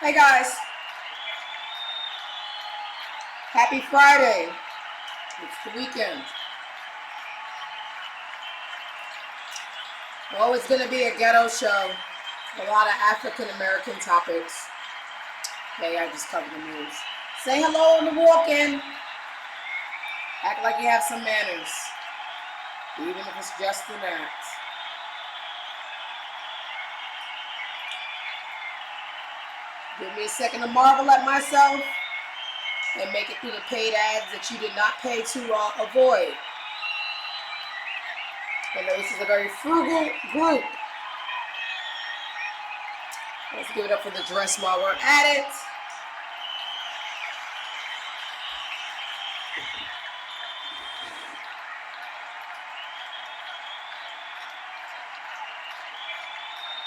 Hey guys, happy Friday. It's the weekend. Well, it's going to be a ghetto show. A lot of African American topics. Hey, I just covered the news. Say hello on the walk-in. Act like you have some manners, even if it's just an act. Give me a second to marvel at myself and make it through the paid ads that you did not pay to avoid. I know this is a very frugal group. Let's give it up for the dress while we're at it.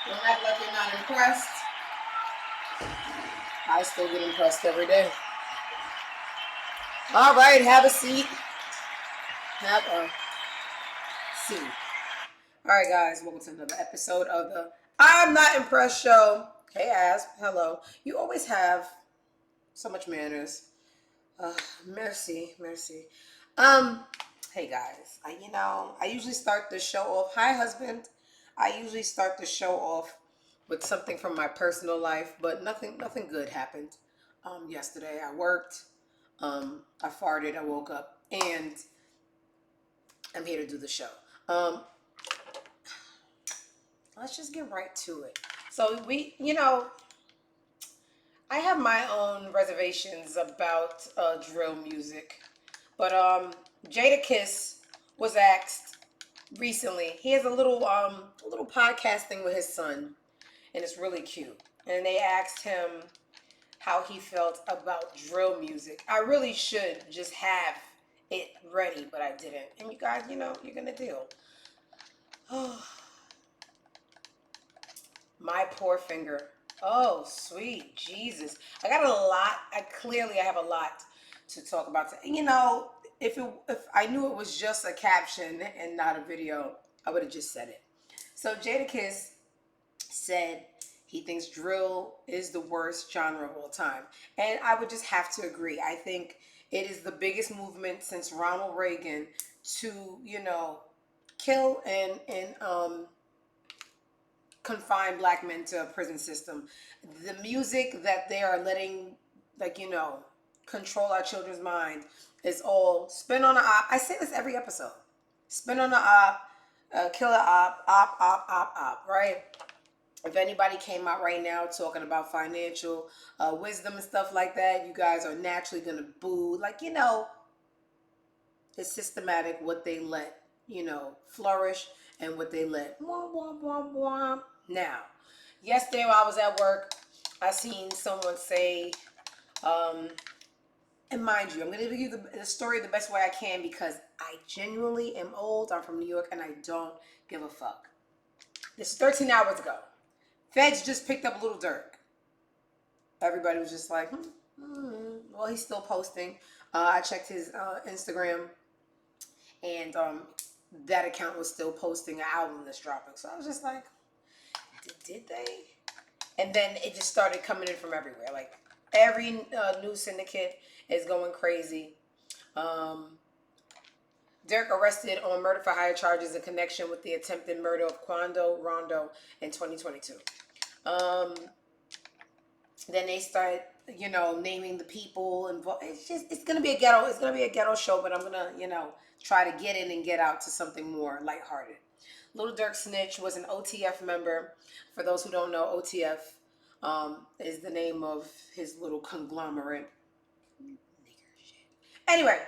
Don't act like you're not impressed. I still get impressed every day. All right, have a seat. Have a seat. All right, guys, welcome to another episode of the I'm Not Impressed show. Hey, Asp, hello. You always have so much manners. Merci. Hey, guys, I usually start the show off. Hi, husband. I usually start the show off with something from my personal life, but nothing good happened. Yesterday I worked, I farted, I woke up, and I'm here to do the show. Let's just get right to it. So I have my own reservations about drill music, but Jadakiss was asked recently. He has a little podcast thing with his son. And it's really cute. And they asked him how he felt about drill music. I really should just have it ready, but I didn't. And you guys, you're going to deal. Oh, my poor finger. Oh, sweet Jesus. I got a lot. I have a lot to talk about. If I knew it was just a caption and not a video, I would have just said it. So Jadakiss said he thinks drill is the worst genre of all time. And I would just have to agree. I think it is the biggest movement since Ronald Reagan to, kill and confine black men to a prison system. The music that they are letting, control our children's mind is all spin on the op. I say this every episode. Spin on the op, kill the op, right? If anybody came out right now talking about financial wisdom and stuff like that, you guys are naturally going to boo. It's systematic what they let, flourish and what they let. Now, yesterday while I was at work, I seen someone say, and mind you, I'm going to give you the story the best way I can because I genuinely am old. I'm from New York and I don't give a fuck. This is 13 hours ago. Feds just picked up Lil Durk. Everybody was just like, Well, he's still posting. I checked his Instagram, and that account was still posting an album that's dropping. So I was just like, did they? And then it just started coming in from everywhere. Like, every news syndicate is going crazy. Durk arrested on murder for hire charges in connection with the attempted murder of Quando Rondo in 2022. Then they start, naming the people involved. It's gonna be a ghetto show, but I'm gonna, try to get in and get out to something more lighthearted. Lil Durk snitch was an OTF member. For those who don't know, OTF is the name of his little conglomerate. Anyway.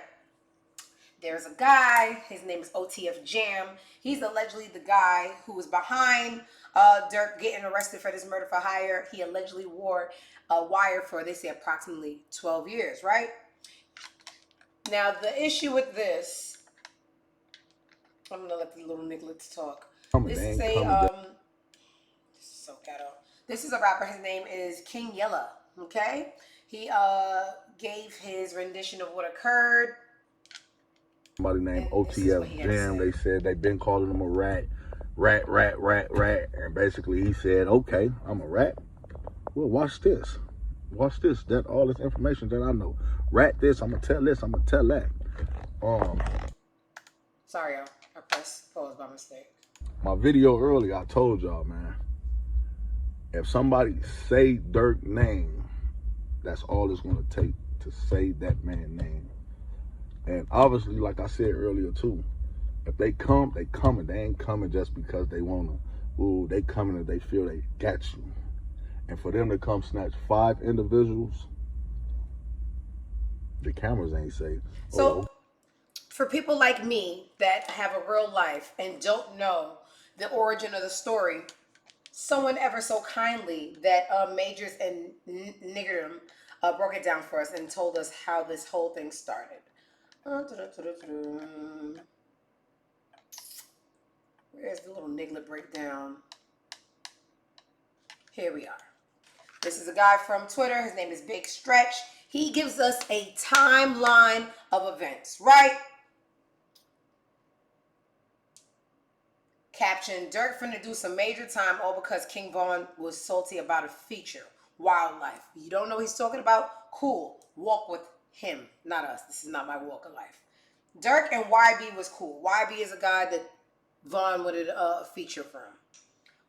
There's a guy, his name is OTF Jam. He's allegedly the guy who was behind Durk getting arrested for this murder for hire. He allegedly wore a wire for, they say, approximately 12 years, right? Now, the issue with this, I'm going to let the little nigglets talk. This is so ghetto. This is a rapper. His name is King Yella, okay? He gave his rendition of what occurred. Somebody named OTF Jam. They said they've been calling him a rat. And basically he said, okay, I'm a rat. Well, watch this. Watch this, that, all this information that I know. Rat this, I'm gonna tell this, I'm gonna tell that. Sorry, y'all. I pressed pause by mistake. My video earlier, I told y'all, man, if somebody say Durk name, that's all it's gonna take to say that man's name. And obviously, like I said earlier too, if they come, they coming. They ain't coming just because they wanna. Ooh, they coming if they feel they got you. And for them to come snatch 5 individuals, the cameras ain't safe. So, for people like me that have a real life and don't know the origin of the story, someone ever so kindly that Majors and Niggerdom broke it down for us and told us how this whole thing started. Where's the little Niglet breakdown? Here we are. This is a guy from Twitter. His name is Big Stretch. He gives us a timeline of events, right? Caption, Durk finna do some major time all because King Von was salty about a feature. Wildlife. You don't know what he's talking about? Cool. Walk with him, not us. This is not my walk of life. Durk and YB was cool. YB is a guy that Von wanted a feature from.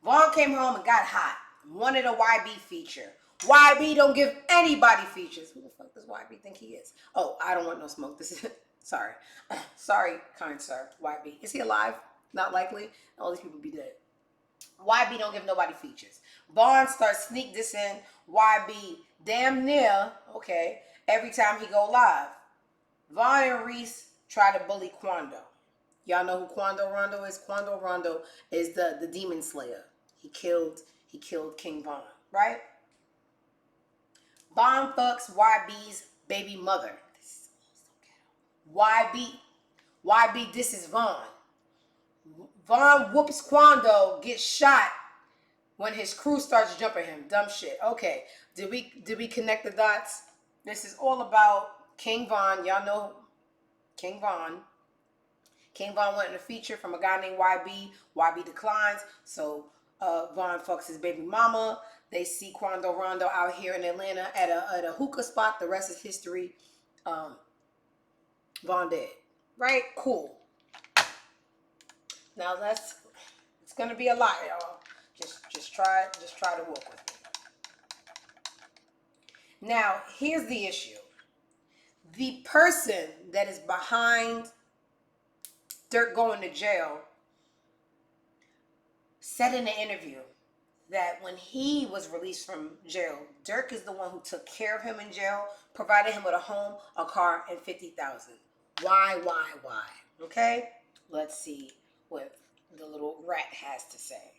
Von came home and got hot. Wanted a YB feature. YB don't give anybody features. Who the fuck does YB think he is? Oh, I don't want no smoke. This is sorry. Sorry, kind sir. YB. Is he alive? Not likely. All these people be dead. YB don't give nobody features. Von starts sneak this in. YB damn near, okay, every time he go live. Von and Reese try to bully Quando. Y'all know who Quando Rondo is? Quando Rondo is the demon slayer. He killed King Von, right? Von fucks YB's baby mother. This is so ghetto. YB, this is Von. Von whoops Quando, gets shot when his crew starts jumping him. Dumb shit. Okay, did we connect the dots? This is all about King Von. Y'all know King Von. King Von wanted a feature from a guy named YB. YB declines, so Von fucks his baby mama. They see Quando Rondo out here in Atlanta at a hookah spot. The rest is history. Von dead. Right? Cool. Now it's gonna be a lot, y'all. Just try to walk with me. Now, here's the issue. The person that is behind Durk going to jail said in an interview that when he was released from jail, Durk is the one who took care of him in jail, provided him with a home, a car, and $50,000. Why? Okay? Let's see what the little rat has to say.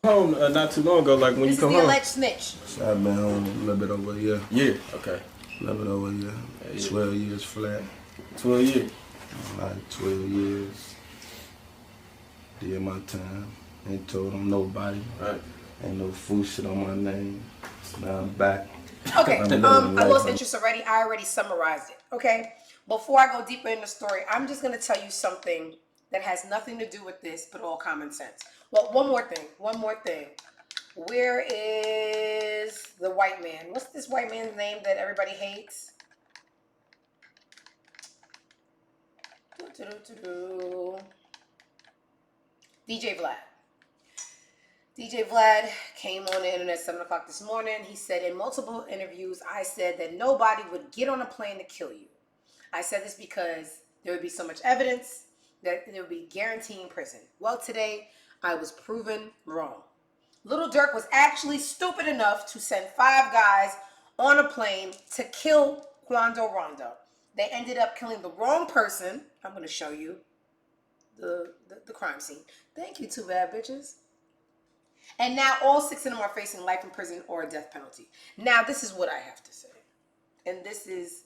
Home not too long ago, like when this you come is the home. alleged snitch. I've been home a little bit over a year. Yeah, okay. A little bit over a year. 12 years flat. 12 years. Like 12 years. Did my time. Ain't told them nobody. Right. Ain't no food shit on my name. Now I'm back. Okay, I lost interest already. I already summarized it, okay? Before I go deeper in the story, I'm just going to tell you something that has nothing to do with this, but all common sense. Well, one more thing. Where is the white man? What's this white man's name that everybody hates? DJ Vlad. DJ Vlad came on the internet 7 o'clock this morning. He said in multiple interviews, I said that nobody would get on a plane to kill you. I said this because there would be so much evidence that there would be guaranteeing prison. Well, today I was proven wrong. Lil Durk was actually stupid enough to send 5 guys on a plane to kill Quando Rondo. They ended up killing the wrong person. I'm going to show you the crime scene. Thank you, 2 bad bitches. And now all 6 of them are facing life in prison or a death penalty. Now, this is what I have to say. And this is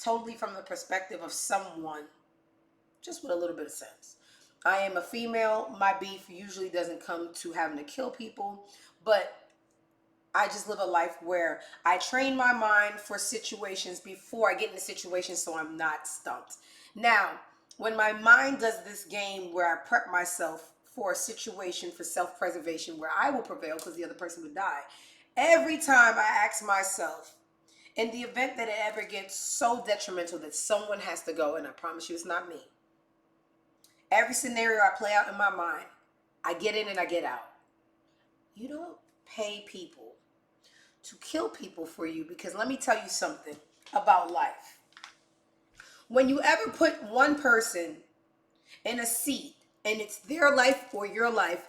totally from the perspective of someone just with a little bit of sense. I am a female. My beef usually doesn't come to having to kill people. But I just live a life where I train my mind for situations before I get in the situation so I'm not stumped. Now, when my mind does this game where I prep myself for a situation for self-preservation where I will prevail because the other person would die, Every time I ask myself, in the event that it ever gets so detrimental that someone has to go, and I promise you it's not me, every scenario I play out in my mind, I get in and I get out. You don't pay people to kill people for you, because let me tell you something about life. When you ever put one person in a seat and it's their life or your life,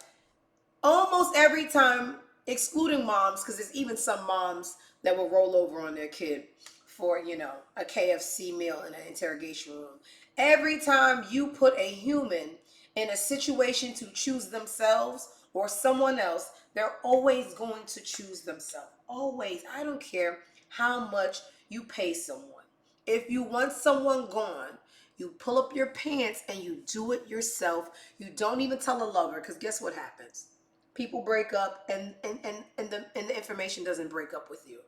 almost every time, excluding moms, because there's even some moms that will roll over on their kid for, a KFC meal in an interrogation room. Every time you put a human in a situation to choose themselves or someone else, they're always going to choose themselves. Always. I don't care how much you pay someone. If you want someone gone, you pull up your pants and you do it yourself. You don't even tell a lover, because guess what happens? People break up, and the information doesn't break up with you.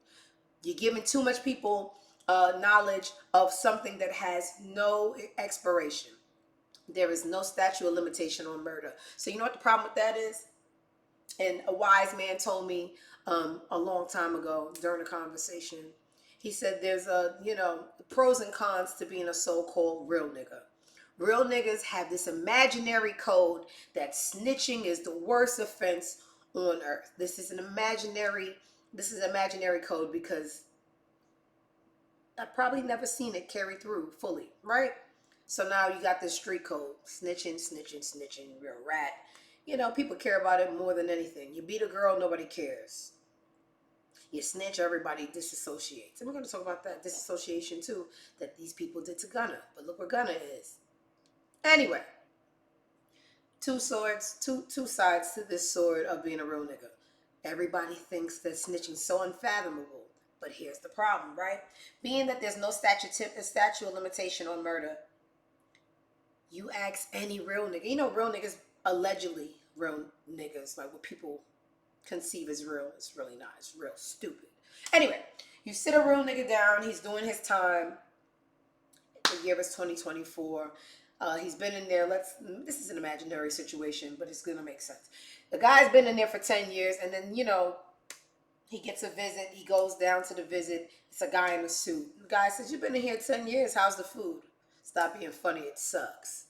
You're giving too much people knowledge of something that has no expiration. There is no statute of limitation on murder. So you know what the problem with that is? And a wise man told me a long time ago during a conversation. He said there's pros and cons to being a so-called real nigga. Real niggas have this imaginary code that snitching is the worst offense on earth. This is imaginary code, because I've probably never seen it carry through fully, right? So now you got this street code. Snitching, you're a rat. People care about it more than anything. You beat a girl, nobody cares. You snitch, everybody disassociates. And we're going to talk about that disassociation too, that these people did to Gunna. But look where Gunna is. Anyway, two sides to this sword of being a real nigga. Everybody thinks that snitching's so unfathomable. But here's the problem, right? Being that there's no statute of limitation on murder, you ask any real nigga. Real niggas, allegedly real niggas, like what people conceive as real, it's really not. It's real stupid. Anyway, you sit a real nigga down. He's doing his time. The year is 2024. He's been in there. This is an imaginary situation, but it's going to make sense. The guy's been in there for 10 years, and then, he gets a visit. He goes down to the visit. It's a guy in a suit. The guy says, "You've been in here 10 years. How's the food?" "Stop being funny. It sucks."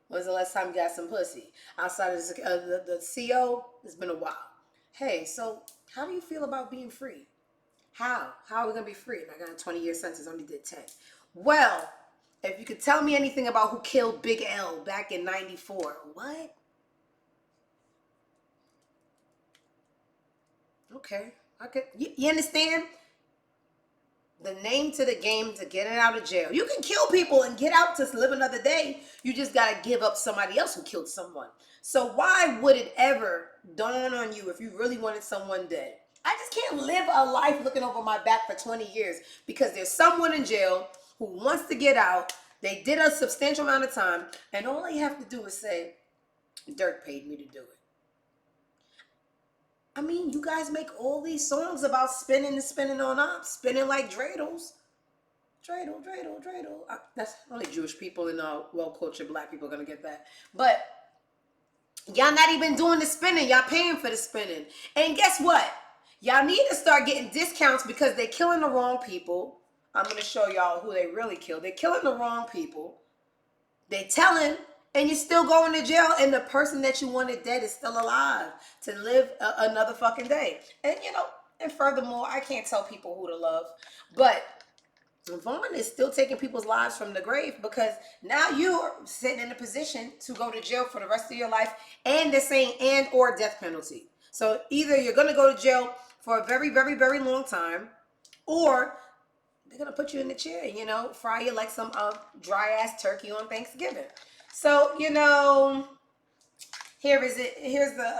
"When's the last time you got some pussy?" "Outside of the CO, it's been a while." "Hey, so how do you feel about being free?" How are we going to be free? And I got a 20-year sentence, only did 10. "Well, if you could tell me anything about who killed Big L back in 94. "What?" Okay. You understand? The name to the game to getting out of jail. You can kill people and get out to live another day. You just got to give up somebody else who killed someone. So why would it ever dawn on you, if you really wanted someone dead? I just can't live a life looking over my back for 20 years because there's someone in jail who wants to get out. They did a substantial amount of time, and all they have to do is say, "Durk paid me to do it." I mean, you guys make all these songs about spinning and spinning on up, spinning like dreidels. Dreidel, dreidel, dreidel. That's only Jewish people and well-cultured black people are going to get that. But y'all not even doing the spinning. Y'all paying for the spinning. And guess what? Y'all need to start getting discounts because they're killing the wrong people. I'm going to show y'all who they really killed. They're killing the wrong people. They telling, and you're still going to jail, and the person that you wanted dead is still alive to live another fucking day. And and furthermore, I can't tell people who to love, but Vaughn is still taking people's lives from the grave, because now you're sitting in a position to go to jail for the rest of your life, and they're saying and or death penalty. So either you're going to go to jail for a very, very, very long time, or they're going to put you in the chair and, fry you like some dry-ass turkey on Thanksgiving. So, here's the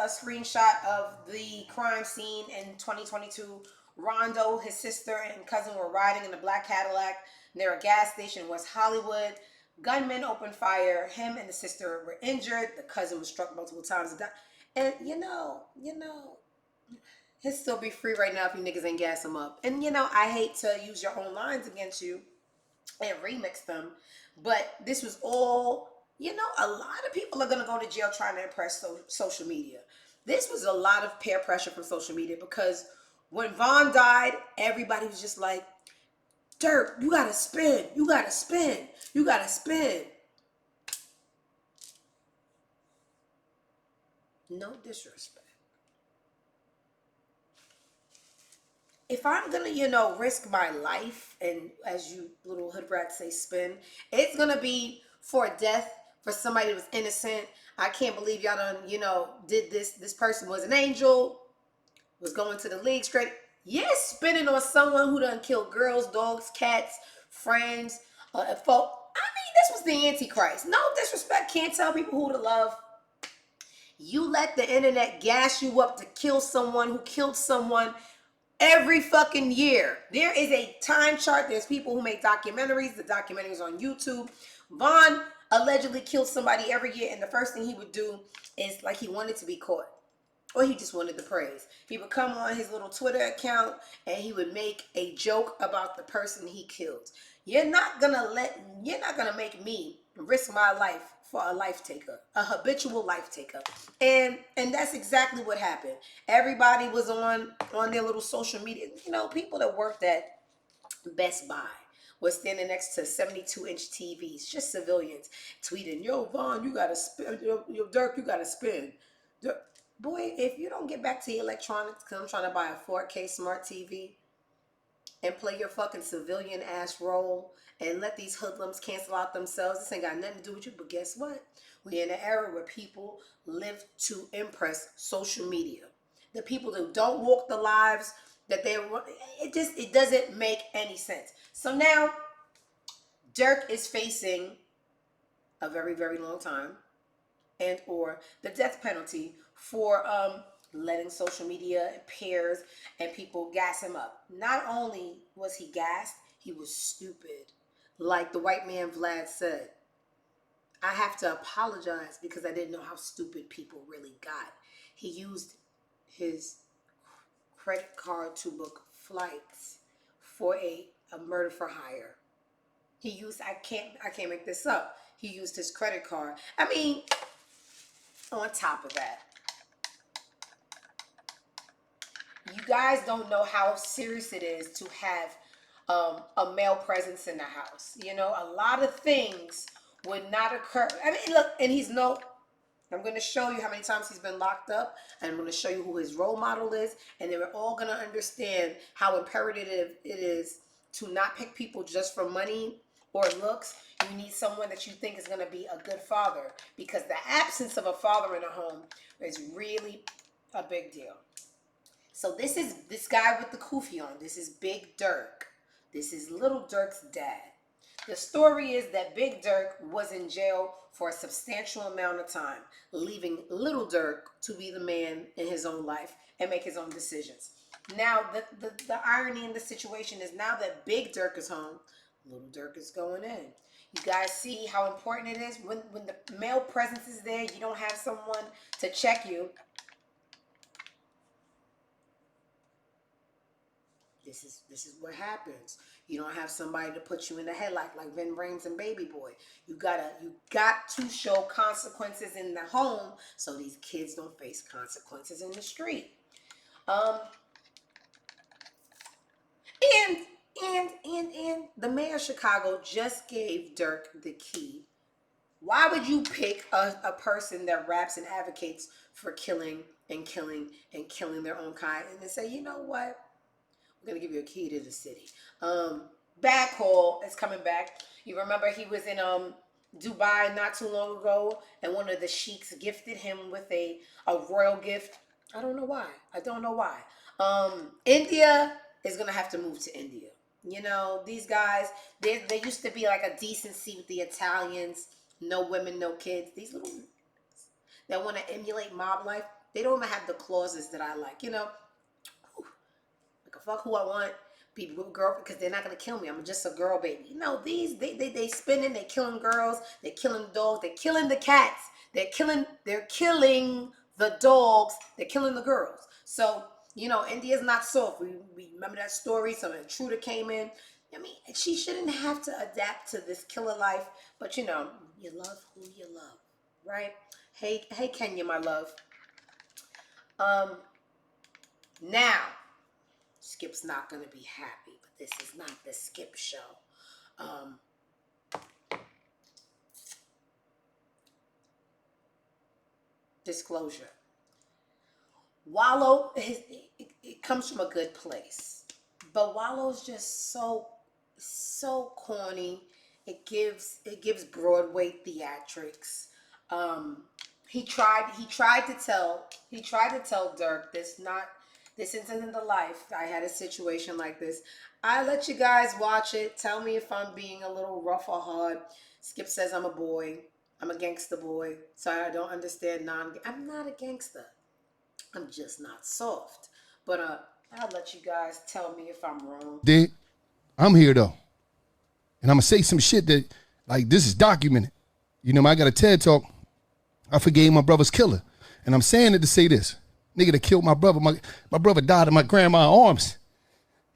screenshot of the crime scene in 2022. Rondo, his sister, and cousin were riding in a black Cadillac near a gas station in West Hollywood. Gunmen opened fire. Him and the sister were injured. The cousin was struck multiple times. And, he'll still be free right now if you niggas ain't gas him up. And, I hate to use your own lines against you and remix them, but this was all, a lot of people are going to go to jail trying to impress social media. This was a lot of peer pressure from social media, because When Vaughn died, everybody was just like, Durk, you gotta spin. You gotta spin. You gotta spin. No disrespect. If I'm gonna, risk my life and, as you little hood rats say, spin, it's gonna be for a death for somebody that was innocent. I can't believe y'all done, did this. This person was an angel, was going to the league straight. Yes, spinning on someone who done killed girls, dogs, cats, friends, folk. I mean, this was the Antichrist. No disrespect. Can't tell people who to love. You let the internet gas you up to kill someone who killed someone every fucking year. There is a time chart. There's people who make documentaries. The documentaries on YouTube. Vaughn allegedly killed somebody every year, and the first thing he would do is like he wanted to be caught. Or he just wanted the praise. He would come on his little Twitter account and he would make a joke about the person he killed. You're not gonna make me risk my life for a life taker, a habitual life taker. And that's exactly what happened. Everybody was on their little social media. People that worked at Best Buy was standing next to 72-inch TVs, just civilians, tweeting, yo, Vaughn, you gotta spin, yo, Durk, you gotta spin. Boy, if you don't get back to your electronics, because I'm trying to buy a 4K smart TV and play your fucking civilian ass role and let these hoodlums cancel out themselves, this ain't got nothing to do with you. But guess what? We're in an era where people live to impress social media. The people that don't walk the lives that it doesn't make any sense. So now, Durk is facing a very, very long time and or the death penalty for letting social media peers and people gas him up. Not only was he gassed, he was stupid. Like the white man Vlad said, I have to apologize because I didn't know how stupid people really got. He used his credit card to book flights for a murder for hire. He used, I can't make this up. He used his credit card. I mean, on top of that, you guys don't know how serious it is to have a male presence in the house. A lot of things would not occur. I mean, look, and I'm going to show you how many times he's been locked up, and I'm going to show you who his role model is, and then we're all going to understand how imperative it is to not pick people just for money or looks. You need someone that you think is going to be a good father, because the absence of a father in a home is really a big deal. So this is this guy with the kufi on. This is Big Durk. This is Little Durk's dad. The story is that Big Durk was in jail for a substantial amount of time, leaving Little Durk to be the man in his own life and make his own decisions. Now, the irony in the situation is now that Big Durk is home, Little Durk is going in. You guys see how important it is? When the male presence is there, you don't have someone to check you. This is what happens. You don't have somebody to put you in the headlock like Vin Rames and Baby Boy. You got to show consequences in the home so these kids don't face consequences in the street. And the mayor of Chicago just gave Durk the key. Why would you pick a person that raps and advocates for killing their own kind and then say, you know what? We're going to give you a key to the city. Bad Call is coming back. You remember he was in Dubai not too long ago, and one of the sheiks gifted him with a royal gift. I don't know why. India is going to have to move to India. These guys, they used to be like a decency with the Italians. No women, no kids. These little that want to emulate mob life, they don't even have the clauses that I like. I can fuck who I want, be a girl, because they're not gonna kill me. I'm just a girl baby. These they spinning, they killing girls, they're killing dogs, they're killing the cats, they're killing the dogs, they're killing the girls. So, India's not soft. We remember that story. Some intruder came in. I mean, she shouldn't have to adapt to this killer life, but you love who you love, right? Hey Kenya, my love. Now, Skip's not gonna be happy, but this is not the Skip show. Disclosure. Wallow, it comes from a good place, but Wallow's just so corny. It gives Broadway theatrics. He tried to tell Durk, this isn't the life. I had a situation like this. I let you guys watch it. Tell me if I'm being a little rough or hard. Skip says I'm a boy. I'm a gangster boy. Sorry, I don't understand I'm not a gangster. I'm just not soft. But I'll let you guys tell me if I'm wrong. Dig? I'm here though. And I'm gonna say some shit that, like, this is documented. You know, I got a TED talk. I forgave my brother's killer. And I'm saying it to say this. Nigga that killed my brother. My brother died in my grandma's arms.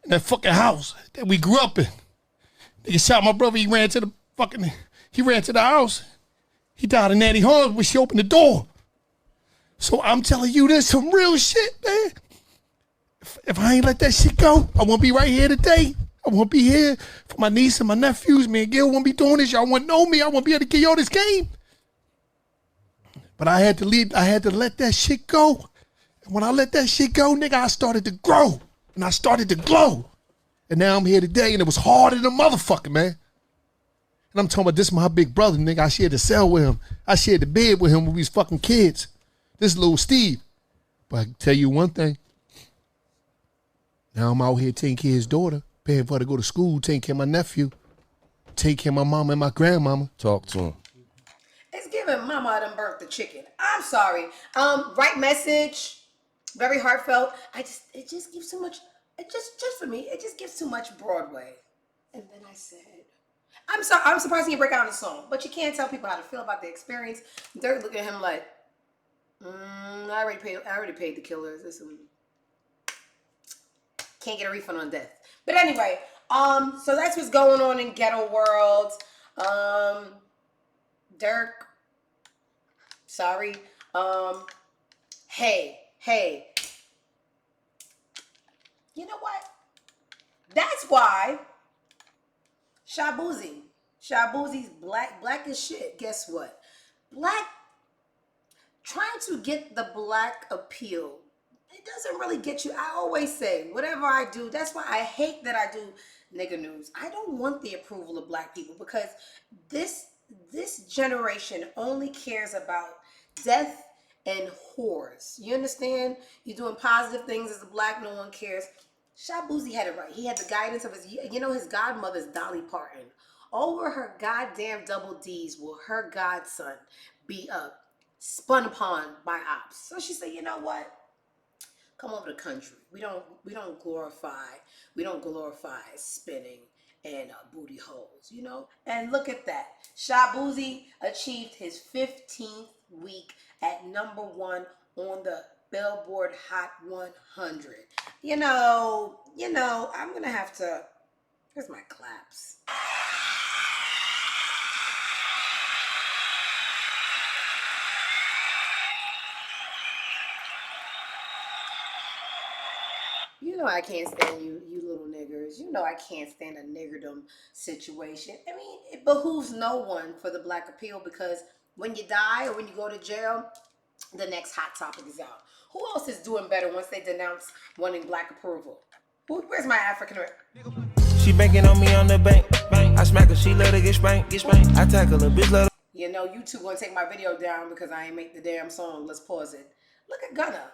In that fucking house that we grew up in. Nigga shot my brother. He ran to the house. He died in Nanny Arms when she opened the door. So I'm telling you, there's some real shit, man. If I ain't let that shit go, I won't be right here today. I won't be here for my niece and my nephews. Me and Gil won't be doing this. Y'all won't know me. I won't be able to give y'all this game. But I had to leave. I had to let that shit go. And when I let that shit go, nigga, I started to grow. And I started to glow. And now I'm here today, and it was harder than a motherfucker, man. And I'm talking about this my big brother, nigga. I shared the cell with him. I shared the bed with him when we was fucking kids. This little Steve. But I can tell you one thing. Now I'm out here taking care of his daughter, paying for her to go to school, taking care of my nephew, taking care of my mama and my grandmama. Talk to him. It's giving mama done burnt the chicken. I'm sorry. Right message. Very heartfelt. It just gives too much. For me, it just gives too much Broadway. And then I said, I'm surprised he break out in the song, but you can't tell people how to feel about the experience. They're looking at him like, I already paid the killers. Listen, can't get a refund on death. But anyway, so that's what's going on in ghetto world. Durk, sorry. Hey, you know what? That's why Shabuzi's black as shit. Guess what? Trying to get the black appeal, it doesn't really get you. I always say, whatever I do, that's why I hate that I do nigga news. I don't want the approval of black people because this generation only cares about death and whores. You understand? You're doing positive things as a black, no one cares. Shabuzi had it right. He had the guidance of his godmother's Dolly Parton. Over her goddamn double D's will her godson be spun upon by ops. So she said, you know what? Come over to country. We don't glorify spinning and booty holes, you know? And look at that. Shabuzi achieved his 15th week at #1 on the Billboard Hot 100. You know, I'm gonna have to, here's my claps. You know I can't stand you little niggers. You know I can't stand a niggerdom situation. I mean, it behooves no one for the black appeal because when you die or when you go to jail, the next hot topic is out. Who else is doing better once they denounce wanting black approval? Where's my African? She banking on me on the bank. I smack her, she let her get spanked. I tackle her, bitch, let her. You know, you two gonna take my video down because I ain't make the damn song. Let's pause it. Look at Gunna.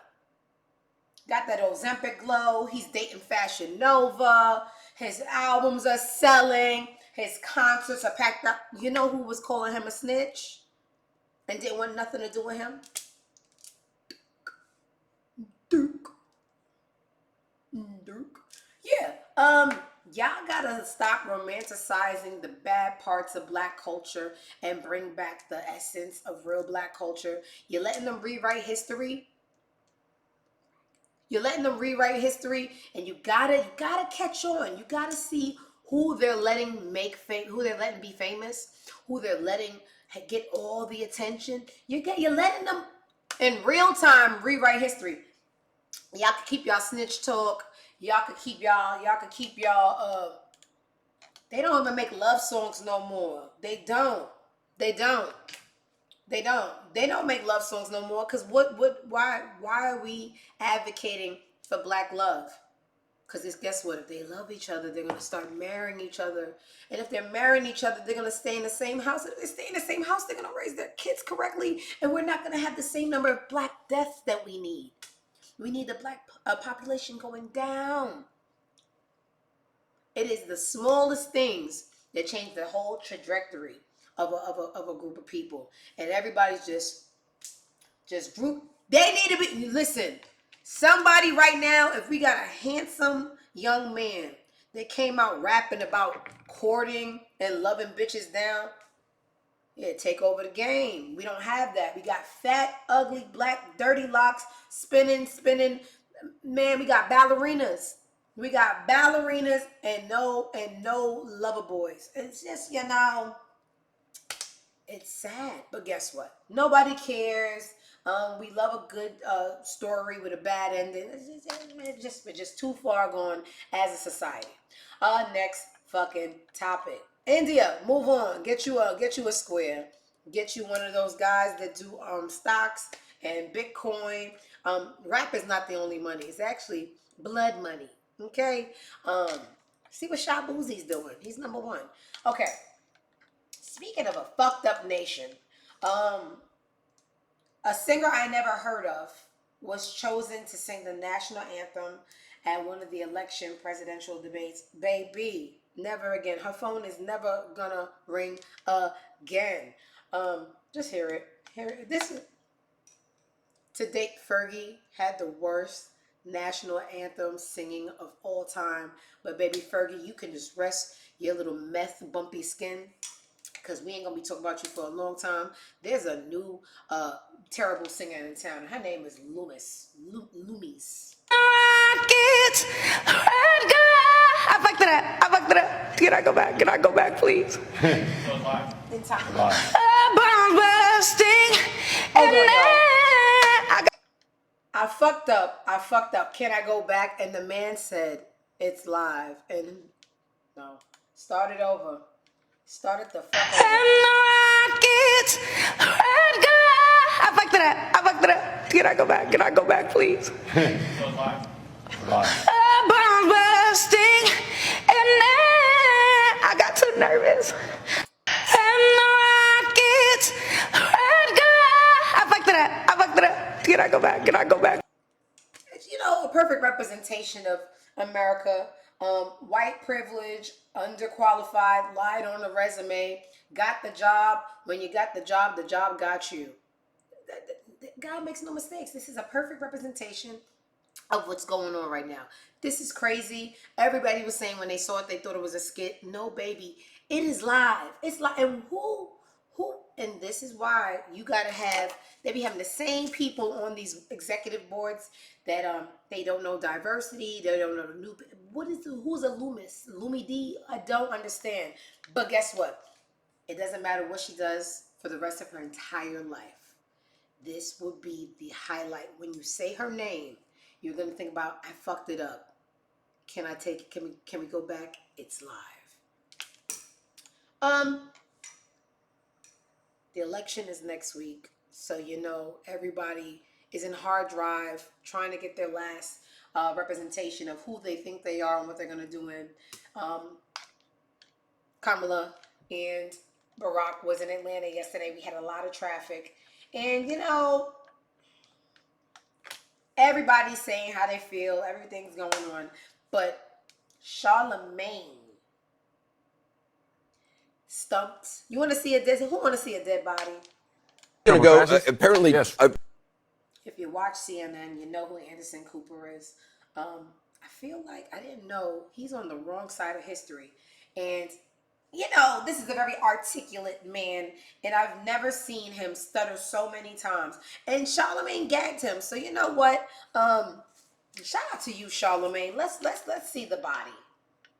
Got that Ozempic glow. He's dating Fashion Nova. His albums are selling. His concerts are packed up. You know who was calling him a snitch and didn't want nothing to do with him? Durk. Yeah. Y'all gotta stop romanticizing the bad parts of black culture and bring back the essence of real black culture. You're letting them rewrite history. And you gotta catch on. You gotta see who they're letting be famous, who they're letting get all the attention. You're letting them in real time rewrite history. Y'all can keep y'all snitch talk. Y'all could keep y'all. They don't even make love songs no more. They don't make love songs no more. Cause why are we advocating for black love? Because guess what? If they love each other, they're gonna start marrying each other. And if they're marrying each other, they're gonna stay in the same house. And if they stay in the same house, they're gonna raise their kids correctly. And we're not gonna have the same number of black deaths that we need. We need the black population going down. It is the smallest things that change the whole trajectory of a group of people. And everybody's just group. They need to be, listen, somebody right now, if we got a handsome young man that came out rapping about courting and loving bitches down, yeah, take over the game. We don't have that. We got fat, ugly, black, dirty locks, spinning. Man, we got ballerinas. We got ballerinas and no lover boys. It's just, it's sad. But guess what? Nobody cares. We love a good story with a bad ending. We're just too far gone as a society. Next fucking topic. India, move on. Get you a square. Get you one of those guys that do stocks and Bitcoin. Rap is not the only money. It's actually blood money. Okay? See what Sha Boozie's doing. He's number one. Okay. Speaking of a fucked up nation, a singer I never heard of was chosen to sing the national anthem at one of the election presidential debates. Baby, never again. Her phone is never gonna ring again. Just hear it. This is, to date, Fergie had the worst national anthem singing of all time. But baby Fergie, you can just rest your little meth bumpy skin, because we ain't gonna be talking about you for a long time. There's a new terrible singer in town, and her name is Loomis. Rockets, red girl. I fucked it up. Can I go back, please? In time. A bomb bursting, and I fucked up. Can I go back? And the man said, it's live. And no. Start it over. Start it the fuck over. and the rockets, red girl. I fucked it up. Can I go back, please? A bomb bursting, and I got too nervous. And the rockets, red girl. I fucked it up. Can I go back? A perfect representation of America. White privilege, underqualified, lied on the resume, got the job. When you got the job got you. God makes no mistakes. This is a perfect representation of what's going on right now. This is crazy. Everybody was saying when they saw it, they thought it was a skit. No, baby. It is live. It's live. And who, and this is why you gotta they be having the same people on these executive boards that they don't know diversity, they don't know the new, who's a Loomis? Loomy D? I don't understand. But guess what? It doesn't matter what she does for the rest of her entire life. This will be the highlight. When you say her name, you're gonna think about, I fucked it up. Can we go back? It's live. The election is next week, so everybody is in hard drive trying to get their last representation of who they think they are and what they're going to do in. Kamala and Barack was in Atlanta yesterday. We had a lot of traffic, and everybody's saying how they feel. Everything's going on, but Charlemagne stumped. You want to see who want to see a dead body? Apparently, yes. If you watch CNN, you know who Anderson Cooper is. I feel like I didn't know he's on the wrong side of history. And, this is a very articulate man, and I've never seen him stutter so many times. And Charlemagne gagged him. So you know what? Shout out to you, Charlemagne. Let's see the body.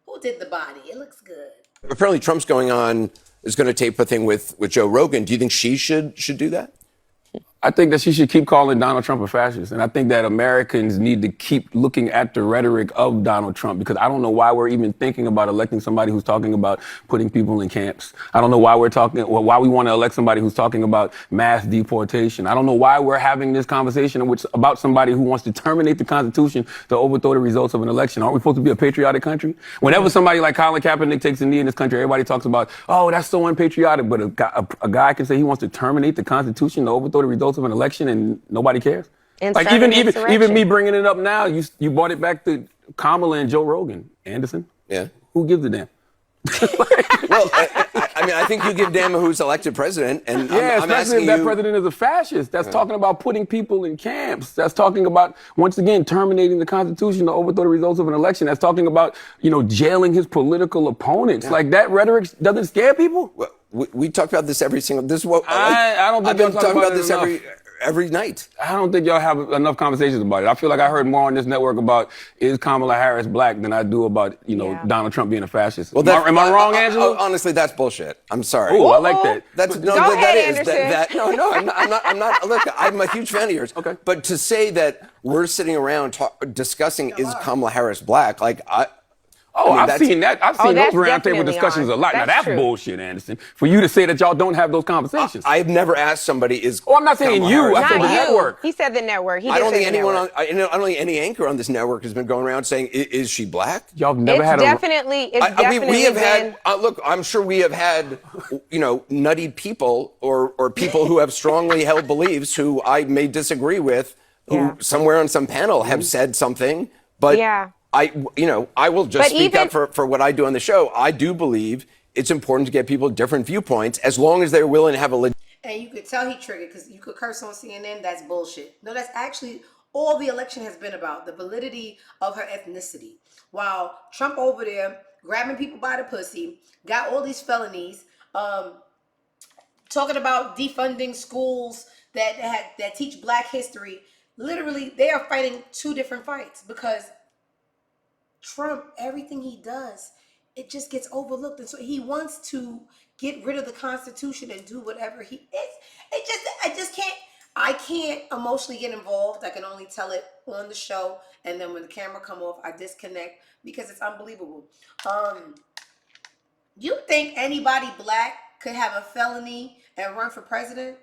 Who did the body? It looks good. Apparently, Trump's is going to tape a thing with Joe Rogan. Do you think she should do that? I think that she should keep calling Donald Trump a fascist. And I think that Americans need to keep looking at the rhetoric of Donald Trump, because I don't know why we're even thinking about electing somebody who's talking about putting people in camps. I don't know why why we want to elect somebody who's talking about mass deportation. I don't know why we're having this conversation about somebody who wants to terminate the Constitution to overthrow the results of an election. Aren't we supposed to be a patriotic country? Whenever somebody like Colin Kaepernick takes a knee in this country, everybody talks about, oh, that's so unpatriotic. But a guy can say he wants to terminate the Constitution to overthrow the results of an election and nobody cares. And like even me bringing it up now, you brought it back to Kamala and Joe Rogan. Anderson? Yeah. Who gives a damn? Well, I mean, I think you give damn who's elected president, and yeah, I'm especially asking if that you, president is a fascist. That's talking about putting people in camps. That's talking about, once again, terminating the Constitution to overthrow the results of an election. That's talking about, jailing his political opponents. Yeah. Like, that rhetoric doesn't scare people. Well, we talk about this every single. This is what I don't think I've been y'all talking talk about this every night. I don't think y'all have enough conversations about it. I feel like I heard more on this network about is Kamala Harris black than I do about, Donald Trump being a fascist. Well, am I wrong, Angela? Honestly, that's bullshit. I'm sorry. Oh, I like that. I'm not. Look, I'm a huge fan of yours. Okay. But to say that we're sitting around discussing is Kamala Harris black, I've seen that. I've seen those roundtable discussions a lot. Now that's bullshit, Anderson. For you to say that y'all don't have those conversations. I've never asked somebody is. Oh, I'm not saying you. I said the network. He said the network. I don't think anyone I don't think any anchor on this network has been going around saying, "Is she black?" Y'all have never had we have had. Look, I'm sure we have had, nutty people or people who have strongly held beliefs who I may disagree with, who somewhere on some panel have said something, but. Yeah. I will just speak up for what I do on the show. I do believe it's important to get people different viewpoints as long as they're willing to have a And you could tell he triggered because you could curse on CNN. That's bullshit. No, that's actually all the election has been about, the validity of her ethnicity. While Trump over there grabbing people by the pussy, got all these felonies, talking about defunding schools that teach black history. Literally, they are fighting two different fights because Trump, everything he does, it just gets overlooked. And so he wants to get rid of the Constitution and do whatever he is. I can't emotionally get involved. I can only tell it on the show. And then when the camera come off, I disconnect because it's unbelievable. You think anybody black could have a felony and run for president?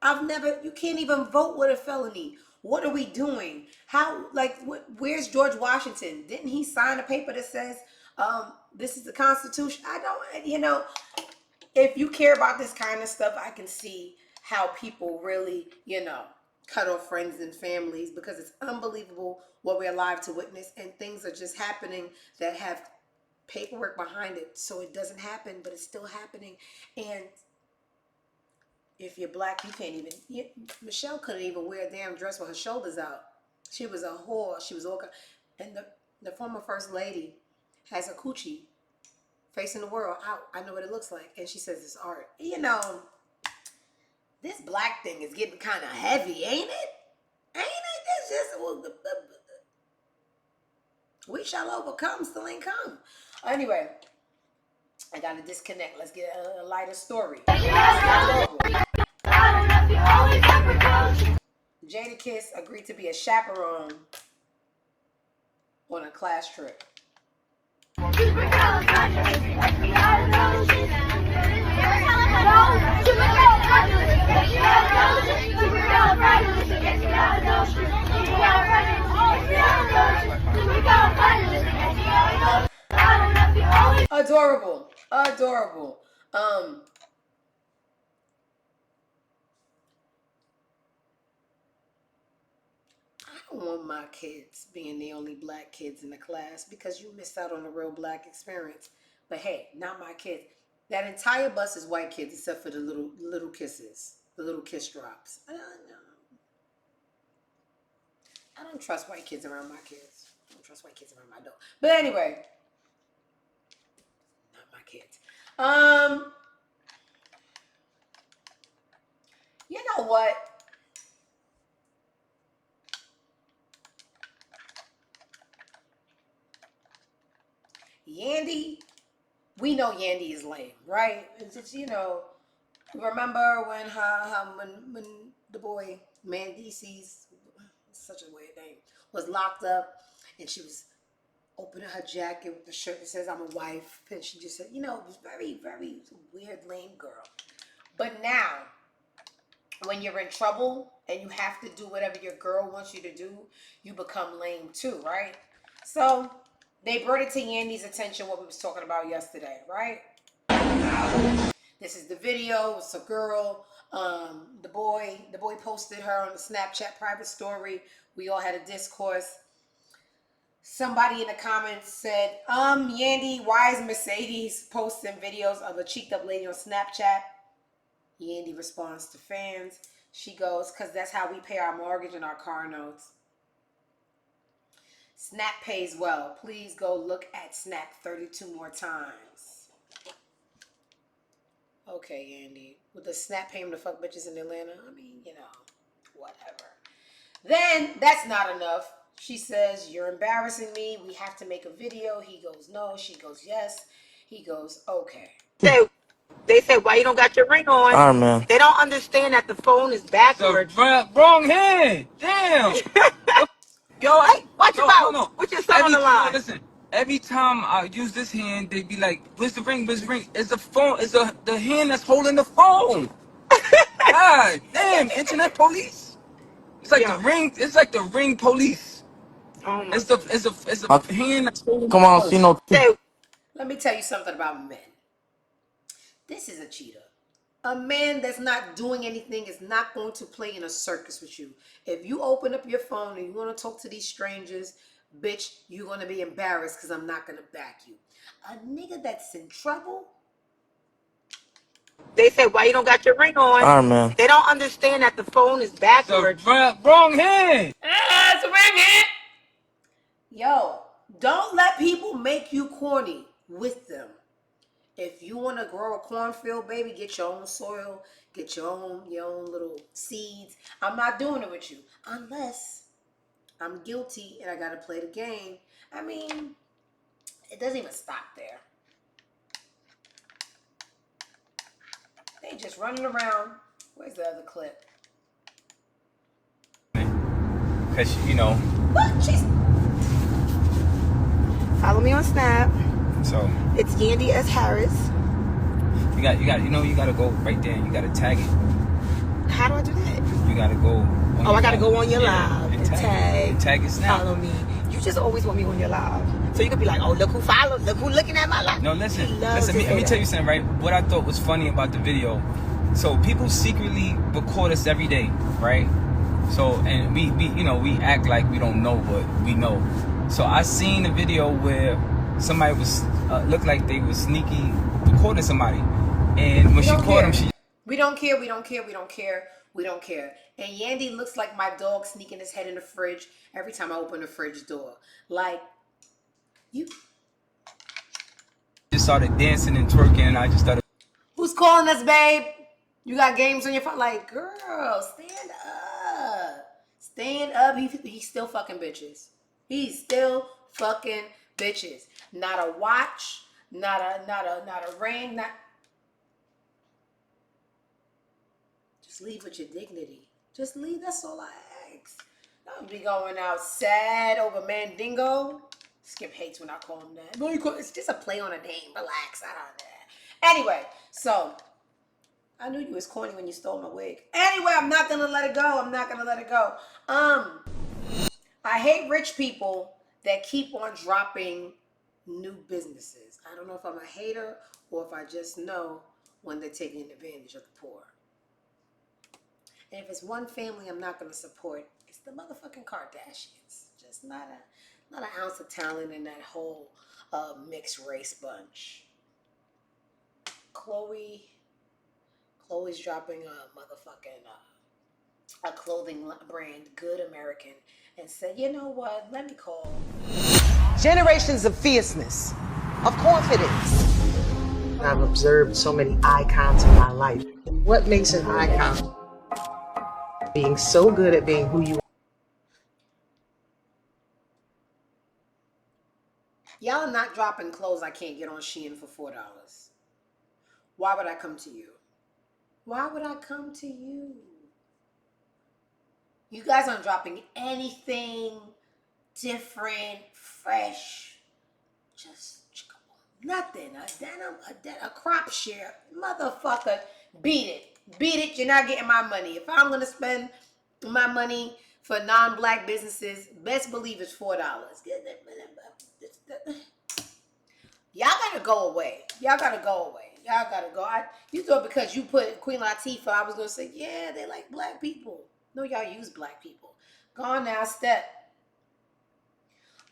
You can't even vote with a felony. What are we doing? Where's George Washington? Didn't he sign a paper that says, this is the Constitution? If you care about this kind of stuff, I can see how people really, cut off friends and families because it's unbelievable what we're alive to witness, and things are just happening that have paperwork behind it. So it doesn't happen, but it's still happening. And if you're black, you can't even. Michelle couldn't even wear a damn dress with her shoulders out. She was a whore. She was all. And the former first lady has a coochie facing the world out. I know what it looks like, and she says it's art. This black thing is getting kind of heavy, ain't it? Ain't it? It's just we shall overcome. Still ain't come. Anyway. I gotta disconnect. Let's get a lighter story. Jadakiss agreed to be a chaperone on a class trip. Adorable. Adorable. I don't want my kids being the only black kids in the class because you missed out on a real black experience. But hey, not my kids. That entire bus is white kids except for the little kisses, the little kiss drops. I don't trust white kids around my kids. I don't trust white kids around my dog. But anyway. Kids. You know what? Yandy, we know Yandy is lame, right? It's just, Remember when when the boy Mandices, such a weird name, was locked up and she was opening her jacket with the shirt that says I'm a wife, and she just said, you know, it was very, very weird, lame girl. But now, when you're in trouble and you have to do whatever your girl wants you to do, you become lame too, right? So they brought it to Yandy's attention what we was talking about yesterday, right? This is the video. It's a girl. The boy posted her on the Snapchat private story. We all had a discourse. Somebody in the comments said, Yandy, why is Mercedes posting videos of a cheeked up lady on Snapchat? Yandy responds to fans. She goes, because that's how we pay our mortgage and our car notes. Snap pays well. Please go look at Snap 32 more times. Okay, Yandy. With the Snap paying to fuck bitches in Atlanta, I mean, you know, whatever. Then, that's not enough. She says, you're embarrassing me. We have to make a video. He goes, no. She goes, yes. He goes, okay. They say, why you don't got your ring on? All right, man. They don't understand that the phone is backwards. Wrong hand. Damn. Yo, hey, watch your mouth. No. Put your son on the line. Listen. Every time I use this hand, they be like, "Where's the ring? Where's the ring?" It's the phone. It's the hand that's holding the phone. God damn! Internet police. It's like the ring. It's like the ring police. Oh my It's the hand that's holding the phone. see no. Let me tell you something about men. This is a cheater. A man that's not doing anything is not going to play in a circus with you. If you open up your phone and you want to talk to these strangers, bitch, you're going to be embarrassed because I'm not going to back you. A nigga that's in trouble. They say, why you don't got your ring on? All right, man. They don't understand that the phone is backwards. Wrong hand. It's a ring hand. Yo, don't let people make you corny with them. If you want to grow a cornfield, baby, get your own soil, get your own little seeds. I'm not doing it with you unless I'm guilty and I got to play the game. I mean, it doesn't even stop there. They just running around. Where's the other clip? Cause you know. What? She's... Follow me on Snap. So It's Yandy S. Harris. you gotta go right there. And you gotta tag it. How do I do that? You gotta go. I gotta go on your live and tag. Tag it Snap. Follow me. You just always want me on your live. So you could be like, oh, look who followed. Look who looking at my live. No, listen. Let me tell you something, right? What I thought was funny about the video. So people secretly record us every day, right? So, and we act like we don't know, but we know. So I seen a video where somebody was looked like they was sneaky recording somebody, and when she caught him, we don't care. And Yandy looks like my dog sneaking his head in the fridge every time I open the fridge door. Like, you just started dancing and twerking, and I just started. Who's calling us, babe? You got games on your phone? Like, girl, stand up. Stand up. He's still fucking bitches. He's still fucking bitches. Not a watch, not a ring, not. Just leave with your dignity. Just leave. That's all I ask. Don't be going out sad over Mandingo. Skip hates when I call him that. No, it's just a play on a name. Relax. I don't know that. Anyway, so I knew you was corny when you stole my wig. Anyway, I'm not gonna let it go. I hate rich people that keep on dropping new businesses. I don't know if I'm a hater or if I just know when they're taking advantage of the poor. And if it's one family I'm not gonna support, it's the motherfucking Kardashians. Just not an ounce of talent in that whole mixed race bunch. Chloe's dropping a motherfucking a clothing brand, Good American, and said, you know what? Let me call. Generations of fierceness, of confidence. I've observed so many icons in my life. What makes an icon? Being so good at being who you are. Y'all not dropping clothes I can't get on Shein for $4. Why would I come to you? Why would I come to you? You guys aren't dropping anything different, fresh, just nothing. A denim, a crop share. Motherfucker, beat it. Beat it, you're not getting my money. If I'm going to spend my money for non-black businesses, best believe it's $4. Y'all gotta go away. Y'all gotta go away. Y'all gotta go. You thought because you put Queen Latifah, I was gonna say, yeah, they like black people. No, y'all use black people. Go on now, step.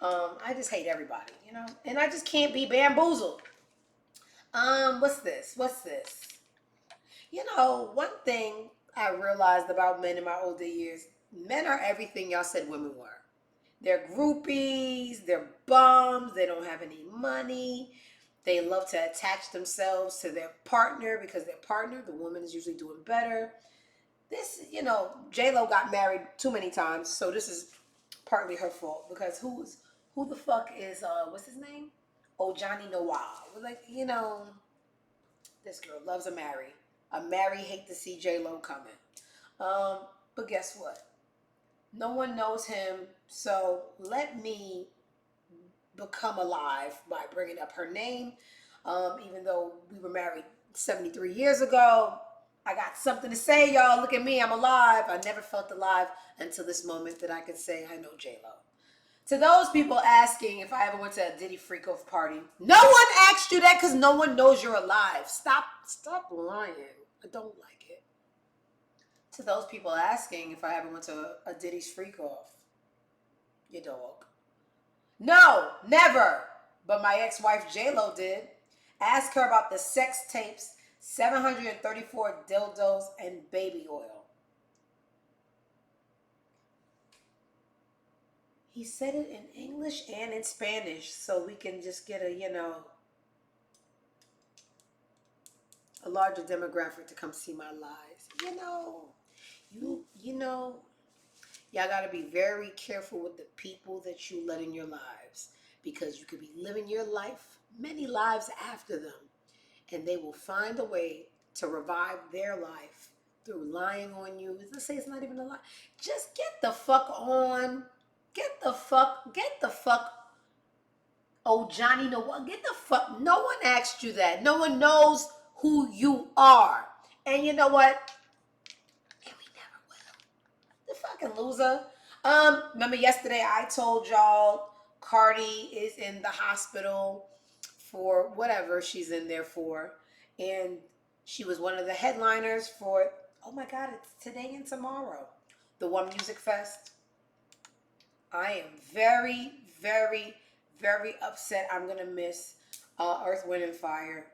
I just hate everybody, you know? And I just can't be bamboozled. What's this? You know, one thing I realized about men in my older years, men are everything y'all said women were. They're groupies, they're bums, they don't have any money. They love to attach themselves to their partner because their partner, the woman, is usually doing better. This, you know, J-Lo got married too many times, so this is partly her fault because who the fuck is, what's his name? Oh, Johnny Noir. Like, you know, this girl loves a Mary. A Mary hate to see J-Lo coming. But guess what? No one knows him, so let me become alive by bringing up her name. Even though we were married 73 years ago, I got something to say, y'all. Look at me, I'm alive. I never felt alive until this moment that I could say I know J-Lo. To those people asking if I ever went to a Diddy freak-off party, no one asked you that because no one knows you're alive. Stop lying. I don't like it. To those people asking if I ever went to a Diddy's freak-off, you dog. No, never. But my ex-wife J-Lo did. Ask her about the sex tapes, 734 dildos, and baby oil. He said it in English and in Spanish so we can just get a, you know, a larger demographic to come see my lives. You know, y'all got to be very careful with the people that you let in your lives because you could be living your life, many lives after them, and they will find a way to revive their life through lying on you. Let's say it's not even a lie. Just get the fuck on. Get the fuck. Oh, Johnny, no one. Get the fuck. No one asked you that. No one knows who you are. And you know what? And we never will. The fucking loser. Remember yesterday I told y'all Cardi is in the hospital for whatever she's in there for. And she was one of the headliners for, oh my God, it's today and tomorrow, the One Music Fest. I am very, very, very upset. I'm going to miss Earth, Wind, and Fire.